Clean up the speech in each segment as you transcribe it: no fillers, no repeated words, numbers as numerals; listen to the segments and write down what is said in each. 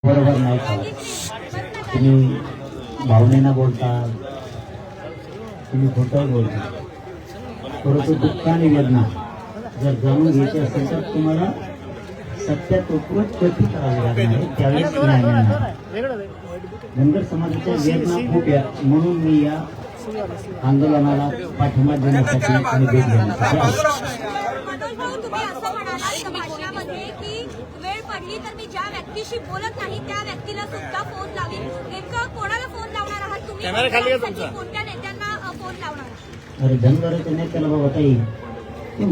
बरोबर नाही चालत. तुम्ही भावनेनं बोलता, तुम्ही खोटं बोलता, परंतु दुःख आणि वेदना जर जाणून घ्यायची असेल तर तुम्हाला सत्यात उतरून कृती करावी लागणार आहे, त्यावेळेस न्याय मिळणार. धनगर समाजाच्या वेदना खूप आहे, म्हणून मी या आंदोलनाला पाठिंबा देण्यासाठी आणि भेट घेण्यासाठी पडली तर मी ज्या व्यक्तीशी बोलत नाही त्या व्यक्तीला सुद्धा फोन लावीन. नेमकं कोणाला फोन लावणार आहात तुम्ही? कोणत्या नेत्यांना फोन लावणार? अरे धनगराच्या नेत्याला बाबा ताई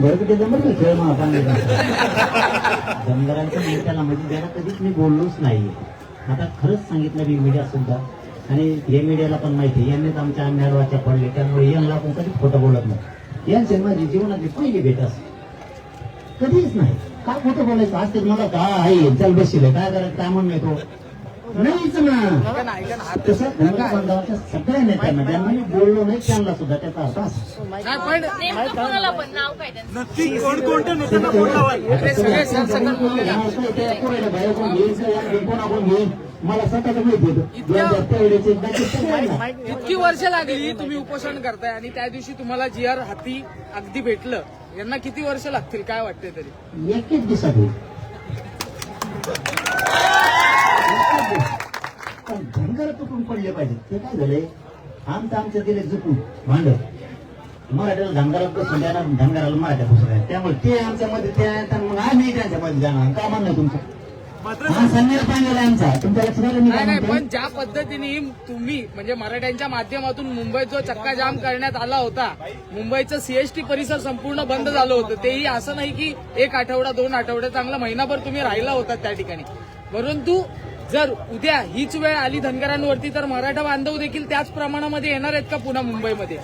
भरकटे जमत का खेळ महापालिका धनगरांच्या नेत्याला म्हणजे त्याला कधीच मी बोललोच नाही. आता खरंच सांगितलं मी मीडिया सुद्धा, आणि हे मीडियाला पण माहिती आहे, यांनीच आमच्या मेळवाच्या पडले, त्यामुळे यांना आपण कधीच खोटं बोलत नाही. यांची माझी जीवनातली पहिली भेट असते, कधीच नाही. काय खोटं बोलायचं आज ते मला काय आहे चल बसले काय करायचं काय म्हणून येतो नाहीच ना. तसं धनगर बांधवाच्या सगळ्या नेत्यांना ज्यांना मी बोललो नाही त्यांना सुद्धा त्याचा अर्थ असतो. मला स्वतःच माहिती इतकी वर्ष लागली तुम्ही उपोषण करताय आणि त्या दिवशी तुम्हाला जी आर हाती अगदी भेटलं. यांना किती वर्ष लागतील काय वाटते तरी? एकच दिवसात होईल. पण धनगर तुटून पडले पाहिजे. ते काय झालंय आमचं दिले चुकून भांड मराठ्याला धनगरात बसून द्या, धनगराला मराठ्या बसून. त्यामुळे ते आमच्या मध्ये ते आहेत आणि मग आम्ही त्यांच्या मध्ये जाणार. का म्हणणं तुमचं? हा संन्यास पाहिलेला आमचा तुमच्या लक्षात नाही, पण ज्या पद्धतीने तुम्ही म्हणजे मराठ्यांच्या माध्यमातून मुंबईत जो चक्का जाम करण्यात आला होता, मुंबईचं सीएसटी परिसर संपूर्ण बंद झालं होतं. तेही असं नाही की एक आठवडा 2 आठवडे, चांगला महिनाभर तुम्ही राहिला होता त्या ठिकाणी. परंतु जर उद्या हीच वेळ आली धनगरांवरती तर मराठा बांधव देखील त्याच प्रमाणामध्ये येणार आहेत का पुन्हा मुंबईमध्ये?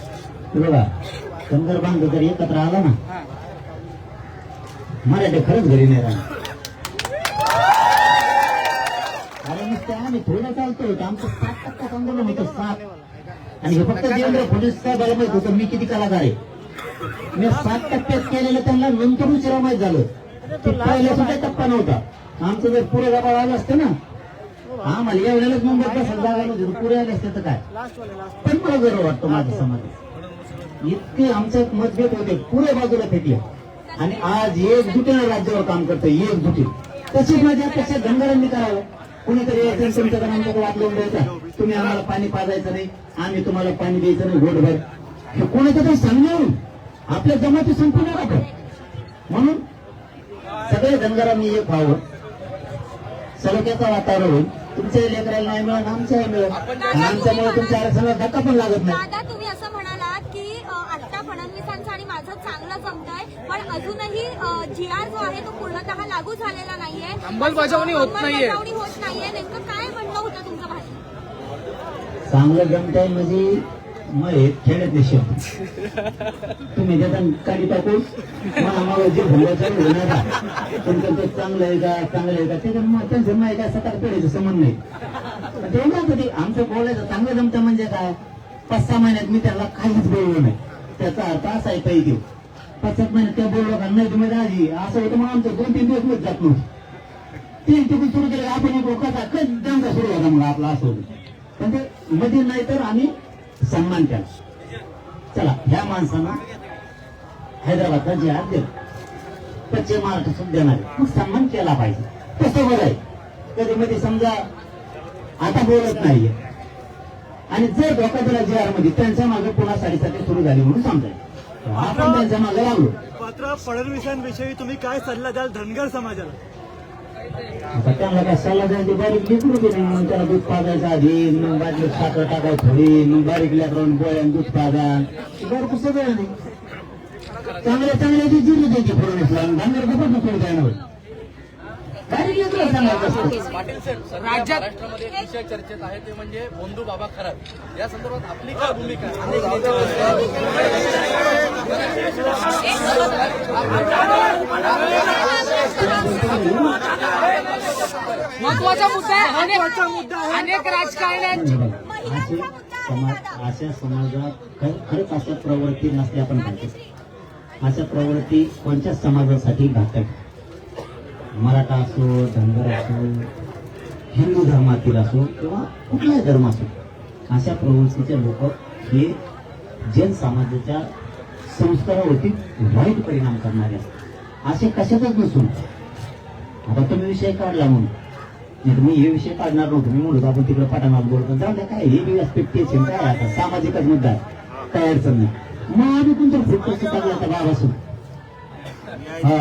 बघा धनगर बांधव जर एकत्र आला ना मराठे खरंच घरी नाही राहणार. आम्ही थोडं चालतो आमचं 7% आंदोलन होतं 7. आणि हे फक्त देवेंद्र फडणवीस साहेबाला माहित होतं मी किती कलाकार आहे. मी 7% केलेलं त्यांना नंतर उशिरा माहीत झालं. ते पहिला सुद्धा टप्पा नव्हता. आमचं जर पुरे गाबा आलं असतं ना आम्हाला एवढ्यालाच मुंबईत बसायला जागा नव्हती, पुरे आले असते तर काय. पण मला गर्व वाटतो माझ्या समाजात इतके आमचे मतभेद होते पुरे बाजूला फेकले आणि आज एकजुटीने राज्यावर काम करतोय. एकजुटी तशीच माझी अपेक्षा धनगरांनी करावं. कुणीतरी यायचं तुमच्याकडे आमच्याकडे वाटलं द्यायचं, तुम्ही आम्हाला पाणी पाजायचं नाही, आम्ही तुम्हाला पाणी द्यायचं नाही घोटभर. हे कोणाचं सांगून आपल्या जमाती संपणार आपण. म्हणून सगळे धनगरांनी एक व्हावं, सलोख्याचं वातावरण होईल. तुमच्या लेकराला नाही मिळत आमच्याही मिळत, आमच्यामुळे तुमच्या आरक्षणाला धक्का पण लागत नाही. दादा तुम्ही असं म्हणालात की आता फडणवीसांचं आणि माझं चांगलं जमतंय, पण अजूनही जी आर जो आहे तो पूर्णतः लागू झालेला नाहीये, अंमलबजावणी होत नाहीये. नेमकं काय म्हणणं होतं तुमचं भाषण? चांगलं जमतंय म्हणजे मग खेळत शब्द तुम्ही त्याचा काढी टाकून आम्हाला जे भोगायचं होणार तुमचं ते चांगलं आहे का चांगलं आहे का त्याच्यामुळे त्यांचं माहिती काय सकाळ पेढायचं संबंध नाही. तेवढा कधी आमचं बोलायचं चांगलं जमतं म्हणजे काय 5-6 महिन्यात मी त्याला काहीच बोललो नाही. त्याचा अर्थ असा आहे काही देऊ 5-7 महिन्यात त्या बोललो का नाही तुम्ही राजी असं होतं. मग आमचं 2-3 दिवस मध्ये जात नव्हतं. 3 तिकडून सुरू केलं आपण एक कसा कधी दंगा सुरू झाला मग आपला असं होतं. पण ते मध्ये नाही तर आम्ही सन्मान केला. चला ह्या माणसानं हैदराबादला जे आर दिलं पश्चिम महाराष्ट्रात देणार मग सन्मान केला पाहिजे. तसं बरं आहे. कधी मध्ये समजा आता बोलत नाहीये आणि जर धोका दिला जे आर मध्ये त्यांच्या मागे पुन्हा साडेसाती सुरू झाली म्हणून समजायचं आपण त्यांच्या मागे लागलो. मात्र फडणवीसांविषयी तुम्ही काय सल्ला द्याल धनगर समाजाला? आता त्यांना काय सल्ला द्यायची बारीक लेकरू की नाही. मग त्याला दूध पाजायचं आधी मग बाटलीत साखर टाकाय थोडी मग बारीक लेकरून गोळ्यान दूध पाजा बरं सगळं नाही. चांगल्या चांगल्याची जिरी द्यायची फडणवीसला धनगर कसं थोडं काय नव्हतं बारीक लेकरं सांगायचं असतं. राज्यात विषय चर्चेत आहे ते म्हणजे बोंधू बाबा खरात या संदर्भात आपली काय भूमिका? महत्वाचा मुद्दा आहे. अनेक राजकारण्यांची अशा समाजात खरंच अशा प्रवृत्ती नसल्या पण पाहिजे. अशा प्रवृत्ती कोणत्याच समाजासाठी घातक. मराठा असो धनगर असो हिंदू धर्मातील असो किंवा कुठलाही धर्म असो, अशा प्रवृत्तीचे लोक हे जैन समाजाच्या संस्कारावरती वाईट परिणाम करणारे असतात. असे कशातच नसून आता तुम्ही विषय काढला म्हणून, नाही मी हे विषय काढणार नव्हतो. मी म्हणतो आपण तिकडे पटाणात बोलतो, जाऊ द्या, काय हे बी एक्सपेक्टेशन काय आता सामाजिकच मुद्दा आहे, काय अडचण नाही. मग आम्ही कोणतं फुटपाथ टाकला आता बाबासून, हा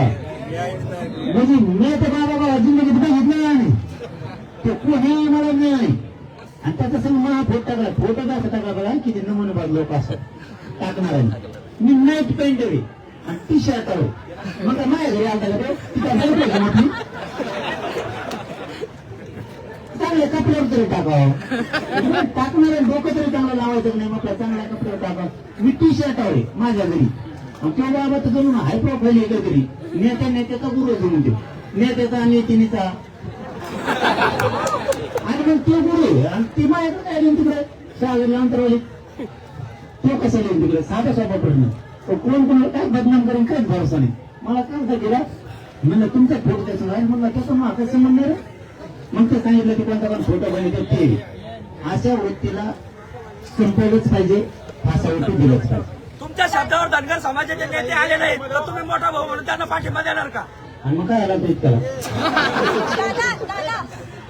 म्हणजे मी तर बाबा जिंदगीत बघितलं नाही, ते कोणी मला नाही. आणि त्याचा संग मला फोटो टाकला, फोटो कसं टाकला बघा, किती नमुनेबाज लोक असतात टाकणाऱ्यांनी. मी नाईट पॅन्ट हवी आणि टी शर्ट हवं, मग काय माझ्या घरी आलता का तो चांगल्या कपड्यावर तरी टाकावं, टाकणारे डोकं तरी चांगलं लावायचं नाही, मग चांगल्या कपड्यावर टाकावं. मी टी शर्ट हवे माझ्या घरी, तो बाबा तर जणून हाय प्रोफाईल आहे घरी, नेत्याचा गुरु जणून ते नेत्याचा आणि तिनीचा, आणि मग तो गुरु आहे आणि ती माझ्याकडे काय देऊन तिकडे सागरला अंतरवाली, तो कसा देऊन तिकडे साधा सोपा प्रश्न. तो कोण कोणाला काय बदनाम करेन काहीच भरोसा नाही. मला काय केला म्हणलं तुमचा फोटो त्याचा आहे, म्हणलं त्याचा मग आता संबंध नाही. मग ते सांगितलं की कोणता पण फोटो बनवतो ते, अशा वृत्तीला संपवलंच पाहिजे, फासावरती दिलंच पाहिजे. तुमच्या शब्दावर धनगर समाजाचे नेते आले नाहीत तर तुम्ही मोठा भाऊ म्हणून त्यांना पाठिंबा देणार का? आणि मग काय आला तो इतका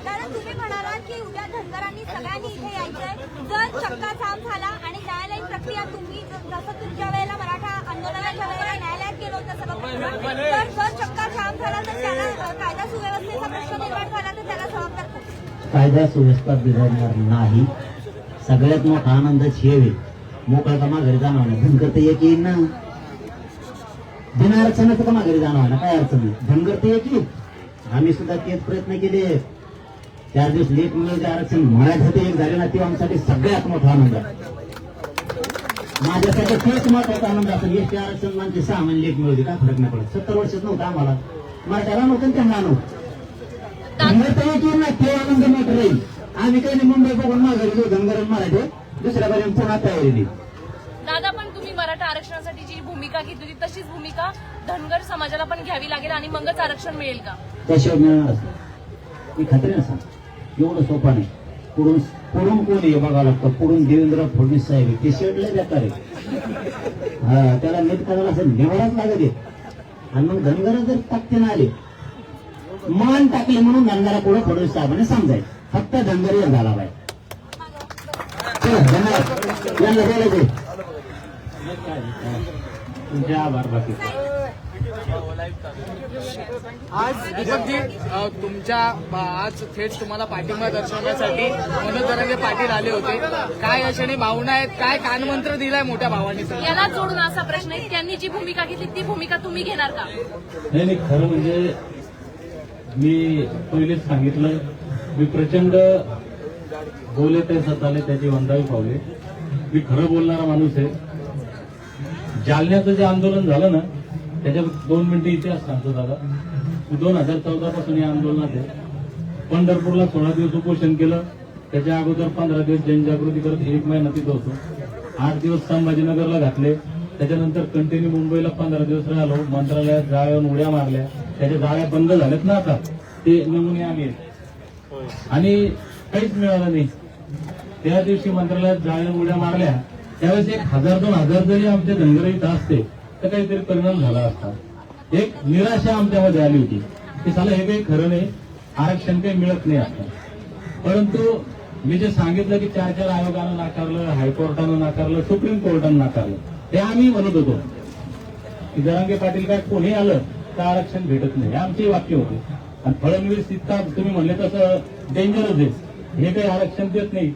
दादा तुम्ही म्हणालात की उद्या धनगरांनी सगळ्यांनी इथे यायचंय. जर चक्का जाम झाला आणि न्यायालयीन प्रक्रिया तुम्ही जसं तुमच्या वेळेला मराठा आंदोलनाच्या वेळेला न्यायालयात गेलो होतं सगळं, तर जर चक्का जाम झाला तर त्याला कायदा सुव्यवस्थेचा प्रश्न निर्माण झाला तर त्याला जबाबदार कोण? कायदा सुव्यवस्था बिघडणार नाही. सगळ्यात मोठा आनंदच हे होईल, मोकळा का माघारी जाणार नाही. धनगर तर एक येईल ना, बिना अडचणाचं का माघारी जाणार ना, काय अडचण नाही. धनगर तर एक येईल. आम्ही सुद्धा तेच प्रयत्न केले. 4 दिवस लेट मिळेल आरक्षण मराठा एक झाले ना, ते आमच्यासाठी सगळ्यात मोठा आनंद आहे. माझ्यासाठी तेच महत्वाचा आनंद असेल. एसटी आरक्षण म्हणजे 6 महिने लेट मिळवते, काय फरक नाही पडत. 70 वर्षात नव्हतं आम्हाला, मराठ्याला नव्हतं त्यांना नव्हतं. धनगर तर एक येईल ना, ते आनंद मोठा राहील. आम्ही काही नाही मुंबई बघून माघारी जाऊ धनगर मराठे, दुसऱ्या पर्यंत पुन्हा तयारी नाही. दादा पण तुम्ही मराठा आरक्षणासाठी जी भूमिका घेतली होती तशीच भूमिका धनगर समाजाला पण घ्यावी लागेल आणि मगच आरक्षण मिळेल का? त्याशिवाय मिळणारच नाही. मी खात्रीने सांग, एवढं सोपा नाही. पुढून कोण हे बघावं लागतं. पुढून देवेंद्र फडणवीस साहेब ते शेडले बेकार आहे, हा त्याला नीट करायला असं निवडाच लागत आहे. आणि मग धनगर जर ताकदीने आले, मान टाकले म्हणून धनगरा पुढे फडणवीस साहेबांनी समजायचं, फक्त धनगर झाला पाहिजे. धन्यवाद. यांना बोलायचे तुमचे आभार. बाकी आज दीपकजी तुमच्या आज थेट तुम्हाला पाठिंबा दर्शवण्यासाठी मनोज जरांगे पाटील आले होते. काय अशाने भावना आहेत, काय कानमंत्र दिलाय मोठ्या भावांनी? याला जोडून असा प्रश्न आहे, त्यांनी जी भूमिका घेतली ती भूमिका तुम्ही घेणार का? नाही, खरं म्हणजे मी पहिलेच सांगितलं, मी प्रचंड बोलत आहे सताले त्याची वंदावी पावले. मी खरं बोलणारा माणूस आहे. जालन्याचं जे आंदोलन झालं ना, त्याच्यात 2 मिनिटं इतिहास सांगतो दादा. 2014 पासून या आंदोलनात आहे. पंढरपूरला 16 दिवस उपोषण केलं. त्याच्या अगोदर 15 दिवस जनजागृती करत 1 महिना तिथं होतो. 8 दिवस संभाजीनगरला घातले. त्याच्यानंतर कंटिन्यू मुंबईला 15 दिवस राहिलो. मंत्रालयात जाळ्यावरून उड्या मारल्या. त्याच्या जाळ्या बंद झाल्यात ना आता, ते नमुने आम्ही आणि काहीच मिळालं नाही. त्या दिवशी मंत्रालयात जाळ्यावर उड्या मारल्या, त्यावेळेस 1000-2000 जरी आमच्या धनगर इथं असते तर काहीतरी परिणाम झाला असता. एक निराशा आमच्यामध्ये आली होती की साला हे काही खरं नाही, आरक्षण काही मिळत नाही आता. परंतु मी जे सांगितलं की 4 आयोगानं नाकारलं, हायकोर्टानं नाकारलं, सुप्रीम कोर्टानं नाकारलं, ते आम्ही म्हणत होतो की जरांगे पाटील काय कोणी आलं तर आरक्षण भेटत नाही, हे आमचे वाक्य होते. आणि फडणवीस इतका तुम्ही म्हणले तसं डेंजरच आहे, हे काही आरक्षण देत नाही.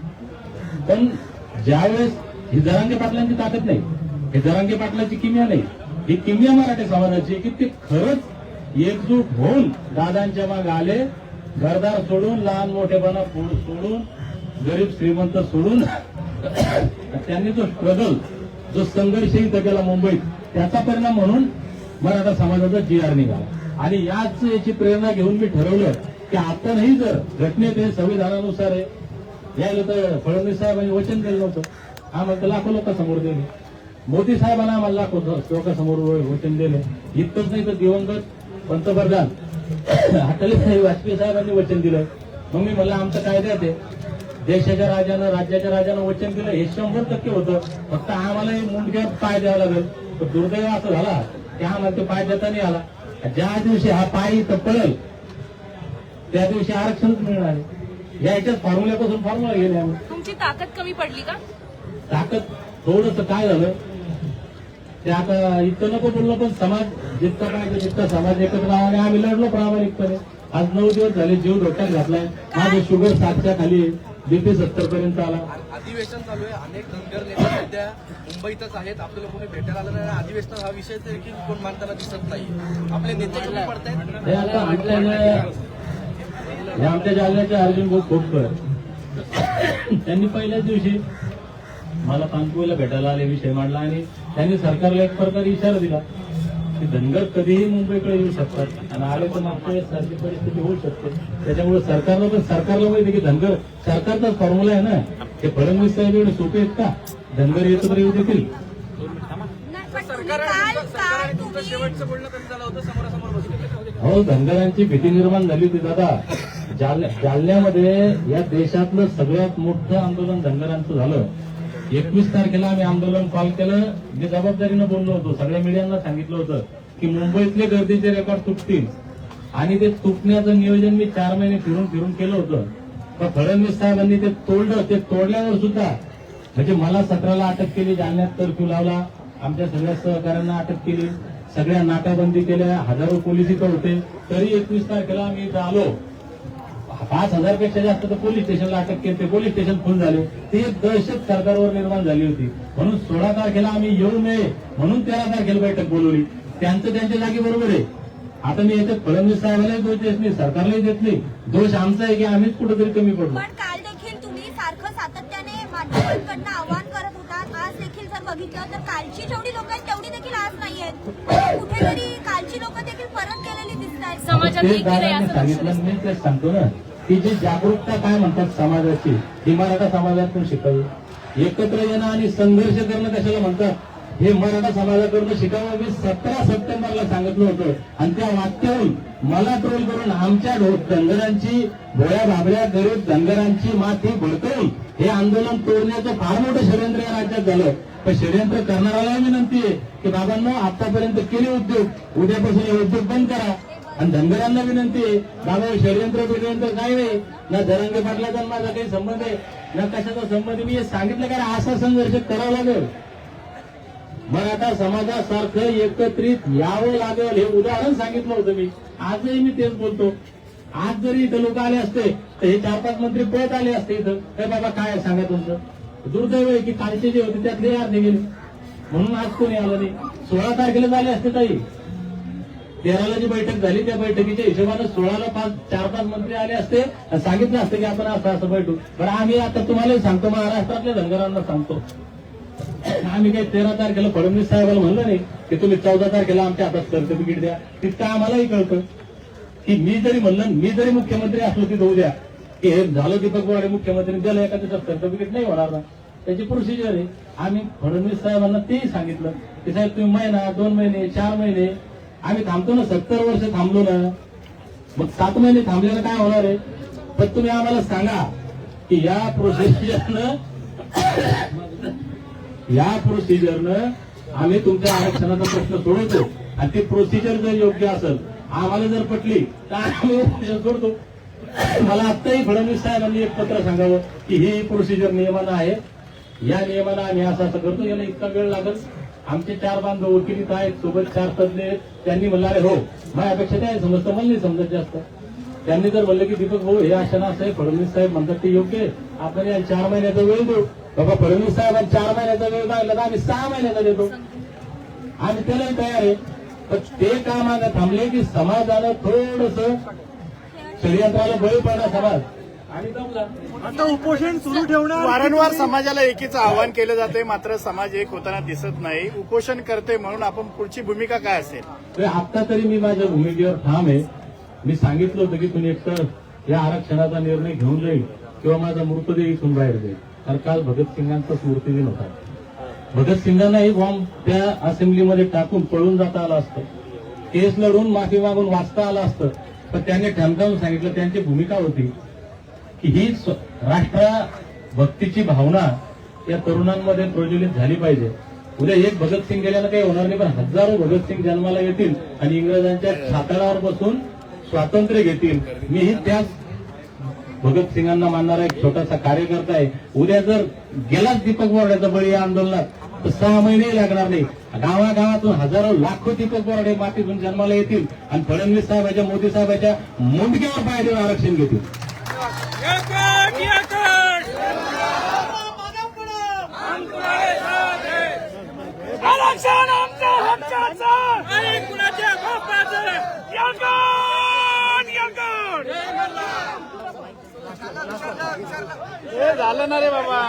पण ज्यावेळेस ही जरांगे पाटलांची ताकद नाही, हे जरांगे पाटलाची किमया नाही, ही किमया मराठी समाजाची की ते खरंच एकजूट होऊन दादांच्या मागे आले. घरदार सोडून, लहान मोठेपणा सोडून, गरीब श्रीमंत सोडून त्यांनी जो स्ट्रगल, जो संघर्ष इथं केला मुंबईत, त्याचा परिणाम म्हणून मराठा समाजाचा GR निघाला. आणि याची प्रेरणा घेऊन मी ठरवलं की आता नाही, जर घटनेत हे संविधानानुसार आहे, यायला तर फडणवीस साहेबांनी वचन दिलं नव्हतं, आम्हाला तर लाखो लोकांसमोर दिले. मोदी साहेबांना आम्हाला लाखो लोकांसमोर वचन दिले. इतकंच नाही तर दिवंगत पंतप्रधान अटल बिहारी वाजपेयी साहेबांनी वचन दिलं मग मी म्हणलं आमचं कायद्यात आहे, देशाच्या राजानं राज्याच्या राजानं वचन दिलं हे 100% होतं, फक्त आम्हाला मुंडक्यात पाय द्यावा लागेल. तर दुर्दैव असं झाला की आम्हाला तो पाय देता नाही आला. ज्या दिवशी हा पाय इथं पडेल त्या दिवशी आरक्षणच मिळणार आहे. याच्याच फॉर्म्युल्यापासून फॉर्म्युला गेले आम्ही. तुमची ताकद कमी पडली का? ताकद थोडंसं काय झालं ते आता इतकं नको बोललं, पण समाज जितका पाहिजे तितका समाज एकत्र आणि आम्ही लढलो प्रामाणिकपणे. आज 9 दिवस झाले जीव धोक्यात घातलाय. माझं शुगर 7च्या खाली, BP 70 पर्यंत आला. अधिवेशन चालू आहे, अनेक धनगर नेते सध्या मुंबईतच आहेत, आपल्याला कोणी भेटायला आलं नाही. अधिवेशन हा विषय देखील कोण मानताना दिसत नाही. आपले नेते कमी पडतायत. हे आता आमच्या जालन्याचे अर्जुन भाऊ खोपकर त्यांनी पहिल्याच दिवशी मला पानपुईला भेटायला आले, विषय मांडला आणि त्यांनी सरकारला एक प्रकारे इशारा दिला की धनगर कधीही मुंबईकडे येऊ शकतात आणि आले तर मागच्या वेळेस सारखी परिस्थिती होऊ शकते. त्याच्यामुळे सरकारला माहिती की धनगर सरकारचाच फॉर्म्युला आहे ना. हे फडणवीस साहेब एवढे सोपे आहेत का धनगर एकत्र येऊ देतील? शेवटचं बोलणं कधी झालं होतं, समोरासमोर बसले. हो, धनगरांची भीती निर्माण झाली होती दादा. जालन्यामध्ये या देशातलं सगळ्यात मोठं आंदोलन धनगरांचं झालं. 21 तारखेला आम्ही आंदोलन कॉल केलं. मी जबाबदारीनं बोललो होतो, सगळ्या मीडियांना सांगितलं होतं की मुंबईतले गर्दीचे रेकॉर्ड तुटतील आणि ते तुटण्याचं नियोजन मी 4 महिने फिरून केलं होतं. पण फडणवीस साहेबांनी ते तोडलं. ते तोडल्यावर सुद्धा म्हणजे मला 17ला अटक केली, जालन्यात कर्फ्यू लावला, आमच्या सगळ्या सहकाऱ्यांना अटक केली, सगळ्या नाकाबंदी केल्या, हजारो पोलीस इथं होते. तरी 21 तारखेला आम्ही इथं आलो. 5,000 पेक्षा जास्त तर पोलीस स्टेशनला अटक केली. पोलीस स्टेशन फुल झाले. ती एक दहशत सरकारवर निर्माण झाली होती. म्हणून 16 तारखेला आम्ही येऊ नये म्हणून 13 तारखेला बैठक बोलवली. त्यांचं त्यांच्या जागी बरोबर आहे. आता मी याच्यात फडणवीस साहेबांनाही दोष देत नाही, सरकारलाही देत नाही. दोष आमचा आहे की आम्हीच कुठेतरी कमी पडलो. पण काल देखील तुम्ही सारखं सातत्याने माध्यमांकडनं आव्हान करत होतात. आज देखील जर बघितलं तर कालची जेवढी लोक आहेत तेवढी देखील आज नाहीयेत. कुठेतरी कालची लोक देखील परत गेलेली दिसत आहेत. समाजात ते एक केलंय दादांनी असं सांगितलं, मी तेच सांगतो ना की जी जागरूकता काय म्हणतात समाजाची, ही मराठा समाजातून शिकावी. एकत्र येणं आणि संघर्ष करणं कशाला म्हणतात हे मराठा समाजाकडून शिकावं. मी 17 सप्टेंबरला सांगितलं होतं आणि त्या वाक्यावरून मला ट्रोल करून आमच्या धनगरांची भोळ्या भाबड्या गरीब धनगरांची माती भडकवून हे आंदोलन तोडण्याचं फार मोठं षडयंत्र या राज्यात झालं. पण षडयंत्र करणाऱ्याला विनंती आहे की बाबांनो आतापर्यंत केले उद्योग, उद्यापासून हे उद्योग बंद करा. आणि धनगरांना विनंती आहे बाबा षडयंत्र काय नाही ना, जरांगे पाटलाचा माझा काही संबंध आहे ना कशाचा संबंध. मी हे सांगितलं कारण असा संघर्ष करावा लागेल. मराठा समाजासारखं एकत्रित यावं लागेल हे उदाहरण सांगितलं होतं मी. आजही मी तेच बोलतो. आज जरी इथं लोक आले असते तर हे 4-5 मंत्री पळत आले असते इथं. काय बाबा काय सांगा तुमचं. दुर्दैव आहे की कालचे जे होते त्यातले अर्धे गेले म्हणून आज कोणी आलं नाही. 16 तारखेला झाले असते ताई. 13ला जी बैठक झाली त्या बैठकीच्या हिशोबानं 16ला 4-5 मंत्री आले असते सांगितलं असतं की आपण असं बैठू. बरं आम्ही आता तुम्हालाही सांगतो, महाराष्ट्रातल्या धनगरांना सांगतो, आम्ही काही 13 तारखेला फडणवीस साहेबांना म्हणलं नाही की तुम्ही 14 तारखेला आमच्या हातात सर्टिफिकेट द्या. तितकं आम्हालाही कळतं की मी जरी मुख्यमंत्री असलो तिथं उद्या की हे झालं दीपक बोराडे मुख्यमंत्री दिलं एका दिवसात सर्टिफिकेट नाही होणार ना. त्याची प्रोसिजर आहे. आम्ही फडणवीस साहेबांना तेही सांगितलं की साहेब तुम्ही महिना 2 महिने 4 महिने आम्ही थांबतो ना, 70 वर्ष थांबलो ना, मग 7 महिने थांबल्यानं काय होणार आहे. पण तुम्ही आम्हाला सांगा की या प्रोसिजरनं आम्ही तुमच्या आरक्षणाचा प्रश्न सोडवतो आणि ती प्रोसिजर जर योग्य असेल आम्हाला जर पटली तर आम्ही सोडतो. मला आत्ताही फडणवीस साहेबांनी एक पत्र सांगावं की ही प्रोसिजर नियमानं आहे, या नियमानं आम्ही असं करतो, याला इतका वेळ लागेल. आमचे 4 बांधव वकिलीत आहेत, सोबत 4 तज्ञ आहेत. त्यांनी म्हणलं अरे हो माझ्यापेक्षा काय समजतं, मला नाही समजत जास्त. त्यांनी जर म्हणलं की दीपक भाऊ हे असं असं आहे, फडणवीस साहेब म्हणतात ते योग्य आहे, आपण या 4 महिन्याचा वेळ देऊ. बाबा फडणवीस साहेबांनी 4 महिन्याचा वेळ मागला तर आम्ही 6 महिन्याचा देतो. आम्ही त्यालाही तयार आहे. पण ते का मागं थांबले की समाजानं थोडस षडयंत्राला बळी पडला समाज आणि जमला. आता उपोषण सुरू ठेवणार. वारंवार समाजाला एकीचं आवाहन केलं जाते, मात्र समाज एक होताना दिसत नाही. उपोषण करते म्हणून आपण पुढची भूमिका काय असेल? आता तरी मी माझ्या भूमिकेवर ठाम आहे. मी सांगितलं होतं की तुम्ही एकतर या आरक्षणाचा निर्णय घेऊन जाईल किंवा माझा मृतदेह इथून बाहेर जाईल. तर काल भगतसिंगांचा स्मृतिदिन होता. भगतसिंगांनाही बॉम्ब त्या असेंब्लीमध्ये टाकून पळून जाता आलं असतं, केस लढून माफी मागून वाचता आलं असतं. पण त्यांनी ठणकावून सांगितलं, त्यांची भूमिका होती की ही राष्ट्रभक्तीची भावना या तरुणांमध्ये प्रज्वलित झाली पाहिजे. उद्या एक भगतसिंग गेल्यानं काही होणार नाही, पण हजारो भगतसिंग जन्माला येतील आणि इंग्रजांच्या छाताडावर बसून स्वातंत्र्य घेतील. मीही त्याच भगतसिंगांना मानणारा एक छोटासा कार्यकर्ता आहे. उद्या जर गेलाच दीपक बोराडेचा बळी या आंदोलनात तर 6 महिने लागणार नाही. गावागावातून हजारो लाखो दीपक बोराडे मातीतून जन्माला येतील आणि फडणवीस साहेबांच्या, मोदी साहेबांच्या मुंडक्यावर पाय देऊन आरक्षण घेतील. आरक्षण आमचं हक्काचं आणि कुणाच्या बापाचं. हे झालं ना रे बाबा,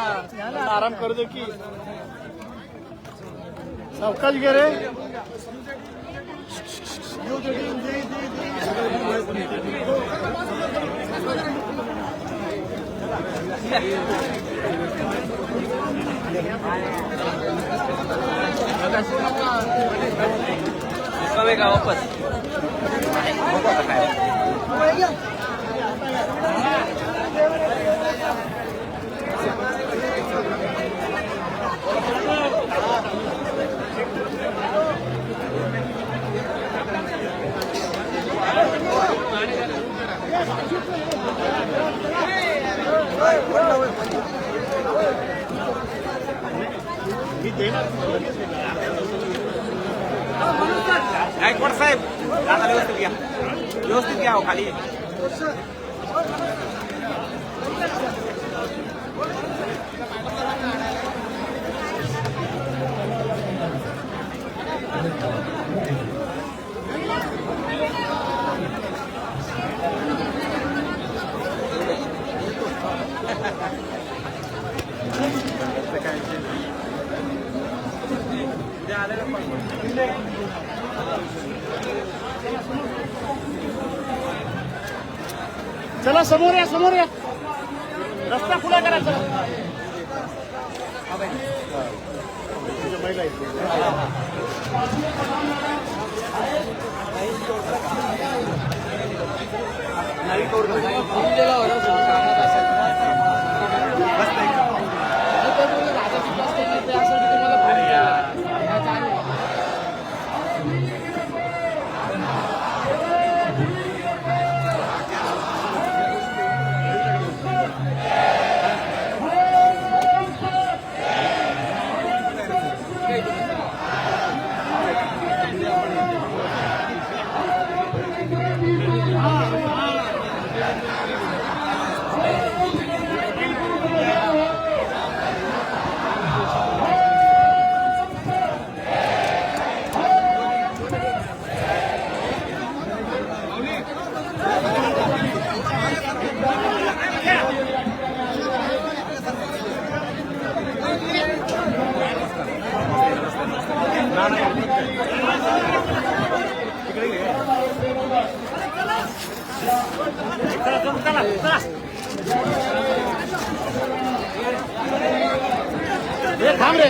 आराम करतो की सावकाश गे रे. वापस गायकवाड साहेब व्यवस्थित घ्या हो खाली. चला समोर या, समोर या, रस्ता खुला करा. चला थांब रे.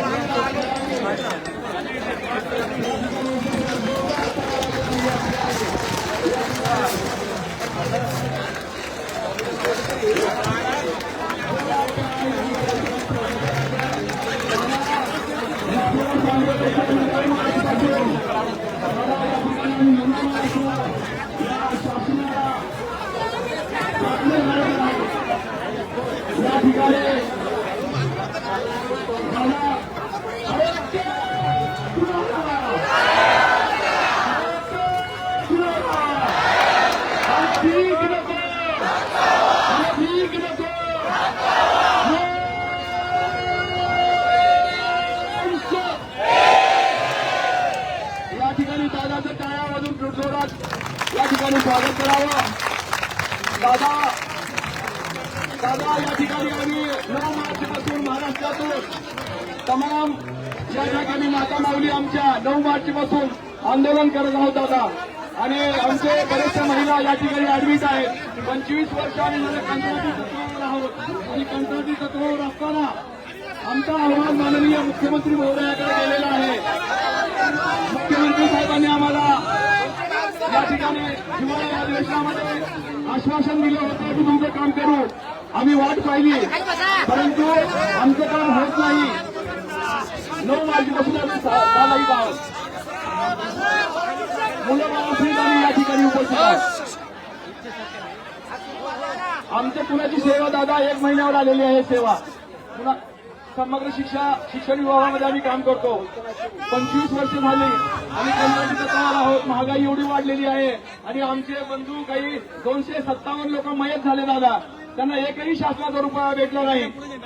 या ठिकाणी स्वागत करावं. दादा या ठिकाणी आम्ही 9 मार्चपासून महाराष्ट्रातून तमाम या ठिकाणी माता माऊली आमच्या 9 मार्चपासून आंदोलन करत आहोत दादा. आणि आमचे बरेचशा महिला या ठिकाणी ऍडमिट आहेत. 25 वर्ष आम्ही कंत्राटी तत्वावर आहोत आणि कंत्राटी तत्वावर असताना आमचा अहवाल माननीय मुख्यमंत्री महोदयाकडे गेलेला आहे. मुख्यमंत्री साहेबांनी आम्हाला या ठिकाणी हिवाळी अधिवेशनामध्ये आश्वासन दिलं होतं की तुमचं काम करू, आम्ही वाट पाहिली, परंतु आमचं काम होत नाही. 9 मार्चपासून आम्ही दादाही गाव मुलं बाळासहित आम्ही या ठिकाणी उपस्थित आहोत. आमच्या कुणाची सेवा दादा 1 महिन्यावर आलेली आहे. सेवा पुन्हा समग्र शिक्षण विभागामध्ये आम्ही काम करतो. 25 वर्ष झाली आम्ही कंत्राटी तत्वावर आहोत. महागाई एवढी वाढलेली आहे आणि आमचे बंधू काही 257 लोक मयत झाले दादा. त्यांना एकही शासनाचा रुपया भेटला नाही.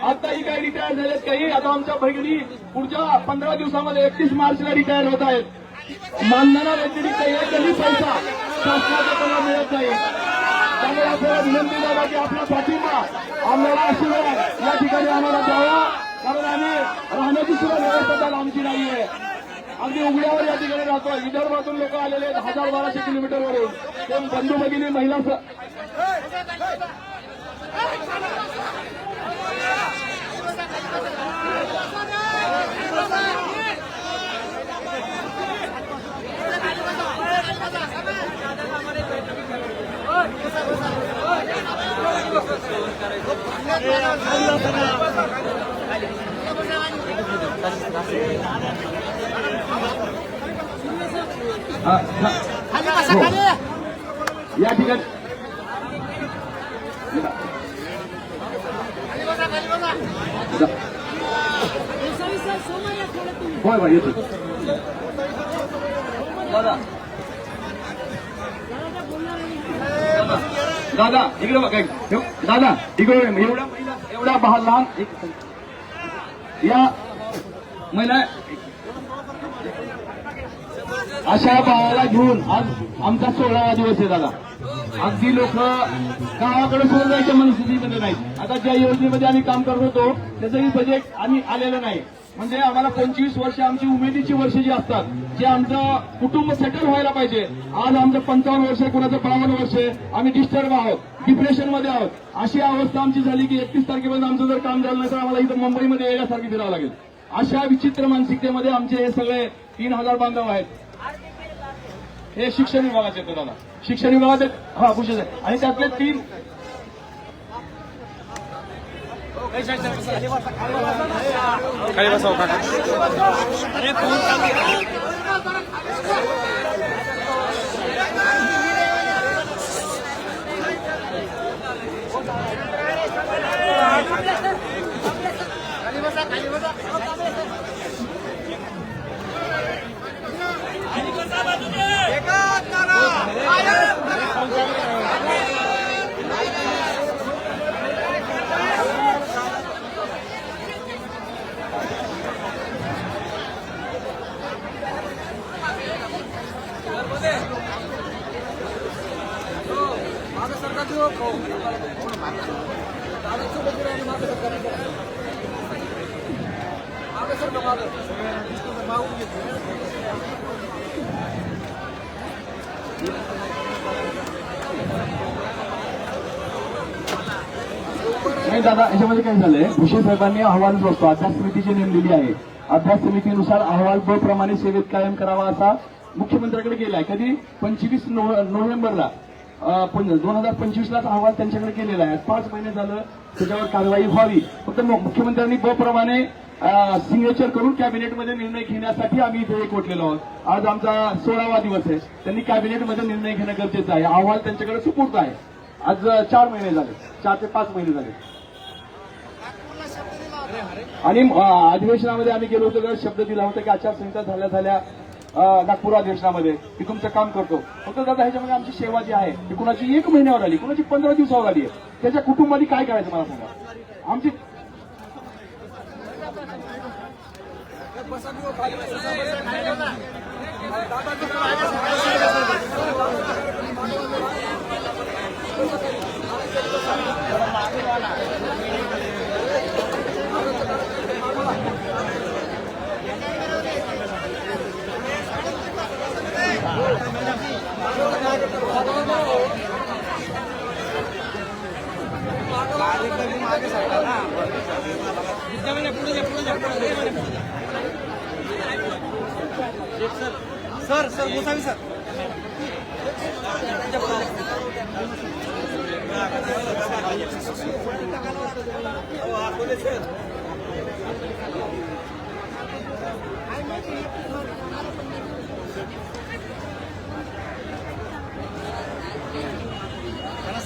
आताही काही रिटायर झालेत काही. आता आमच्या बहिणी पुढच्या 15 दिवसामध्ये 31 मार्चला रिटायर होत आहेत. मानधना व्यतिरिक्त एकही पैसा शासनाचा त्यांना मिळत नाही. त्यामुळे आपल्याला विनंती झाला की आपला पाठिंबा आम्हाला आशीर्वाद या ठिकाणी आम्हाला द्यावा, कारण आम्ही राहण्याची सुद्धा व्यवस्था आमची नाही आहे. अगदी उघड्यावर या ठिकाणी राहतो. विदर्भातून लोक आलेले आहेत 1200 किलोमीटरवरून. ते बंधू भगिनी महिला या ठिकाणी होय होय येतो दादा इकडे बघा. दादा इकडे एवढा लहान या महिला अशा बाळाला घेऊन आज आमचा 16वा दिवस आहे दादा. अगदी लोक गावाकडे सुद्धा जायच्या मनस्थितीमध्ये नाहीत. आता ज्या योजनेमध्ये आम्ही काम करत होतो त्याचंही बजेट आम्ही आलेलं नाही. म्हणजे आम्हाला 25 वर्ष आमची उमेदीची वर्ष जी असतात, जे आमचं कुटुंब सेटल व्हायला पाहिजे, आज आमचं 55 वर्ष, कोणाचं 52 वर्ष, आम्ही डिस्टर्ब आहोत, डिप्रेशनमध्ये आहोत. अशी अवस्था आमची झाली की 31 तारखेपर्यंत आमचं जर काम झालं नाही तर आम्हाला इथं मुंबईमध्ये येण्यासारखी फिरावं लागेल. अशा विचित्र मानसिकतेमध्ये आमचे हे सगळे 3000 बांधव आहेत. हे शिक्षण विभागाचे येतात दादा. शिक्षण विभागाचे खुश आहे आणि त्यातले 3 खाली बसाव काका. नाही दादा, याच्यामध्ये काय झालंय, भुसे साहेबांनी अहवाल जो असतो अभ्यास समितीची नेमलेली आहे. अभ्यास समितीनुसार अहवाल ब प्रमाणे सेवेत कायम करावा असा मुख्यमंत्र्यांकडे गेलाय. कधी 25 नोव्हेंबरला 2025लाच अहवाल त्यांच्याकडे केलेला आहे. 5 महिने झालं त्याच्यावर कारवाई व्हावी. फक्त मुख्यमंत्र्यांनी ब प्रमाणे सिग्नेचर करून कॅबिनेटमध्ये निर्णय घेण्यासाठी आम्ही इथे एकवटलेलो आहोत. आज आमचा 16वा दिवस आहे. त्यांनी कॅबिनेटमध्ये निर्णय घेणं गरजेचं आहे. अहवाल त्यांच्याकडे सुपूर्द आहे. आज 4 महिने झाले, 4 ते 5 महिने झाले. आणि अधिवेशनामध्ये आम्ही गेलो होतो तर शब्द दिला होता की आचारसंहिता झाल्या नागपूर अधिवेशनामध्ये की तुमचं काम करतो. फक्त दादा ह्याच्यामध्ये आमची सेवा जी आहे ती कुणाची 1 महिन्यावर आली, कुणाची 15 दिवसावर आली आहे. त्याच्या कुटुंबाने काय करायचं मला सांगा. आमची सर गोसावी सर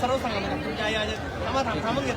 सर्व सांगा ना तुमच्या थांबून घ्या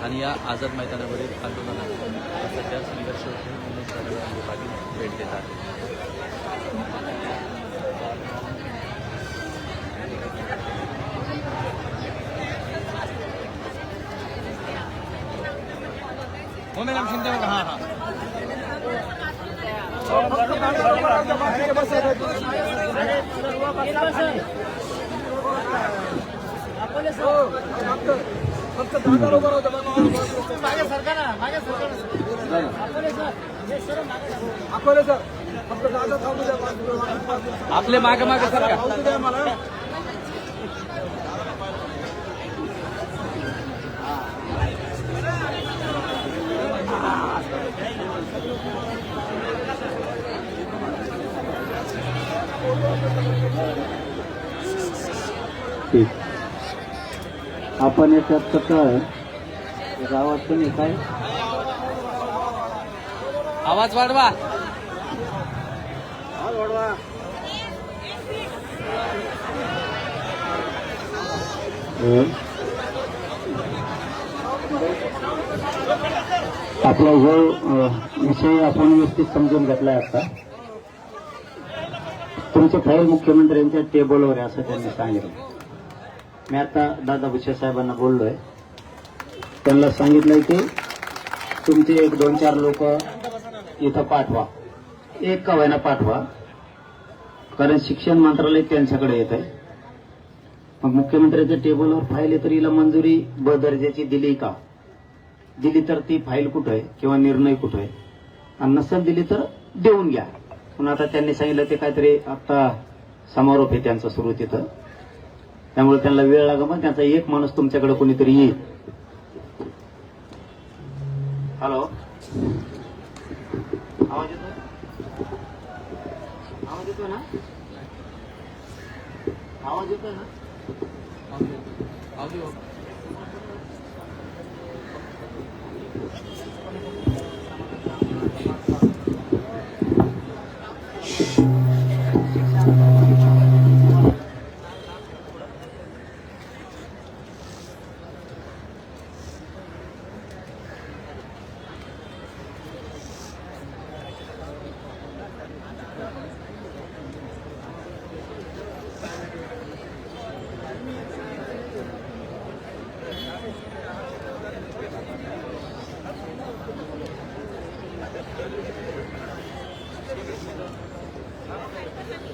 आणि या आझाद मैदानावरील आंदोलनात सध्या संघर्ष म्हणून पाटील भेट देत आहेत. हो मॅडम शिंदे हां हां आपले मागे मागे सर आपण याच्यात कसं गावात पण काय आवाज वाढवा. आपला जो विषय आपण व्यवस्थित समजून घेतलाय आता. तुमचं फाईल मुख्यमंत्र्यांच्या टेबलवर आहे असं त्यांनी सांगितलं. मी आता दादा भुसे साहेबांना बोललोय, त्यांना सांगितलंय की तुमचे 1-2-4 लोक इथं पाठवा, एक का व्हायना पाठवा, कारण शिक्षण मंत्रालय त्यांच्याकडे येत आहे. मग मुख्यमंत्र्यांच्या टेबलवर फाईल आहे तर हिला मंजुरी ब दर्जाची दिली का, दिली तर ती फाईल कुठं आहे किंवा निर्णय कुठं आहे, आणि नसेल दिली तर देऊन घ्या. पण आता त्यांनी सांगितलं ते काहीतरी आता समारोप आहे त्यांचा सुरू तिथं, त्यामुळे त्यांना वेळ लागला. पण त्यांचा एक माणूस तुमच्याकडे कोणीतरी येईल. हॅलो, आवाज येतोय? आवाज येतोय ना? आवाज येतोय ना?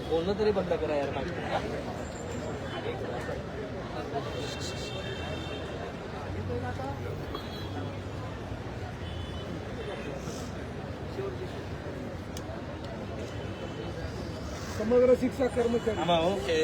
बोलणं तरी बंद करा यार. समग्र शिक्षा कर्मचारी ओके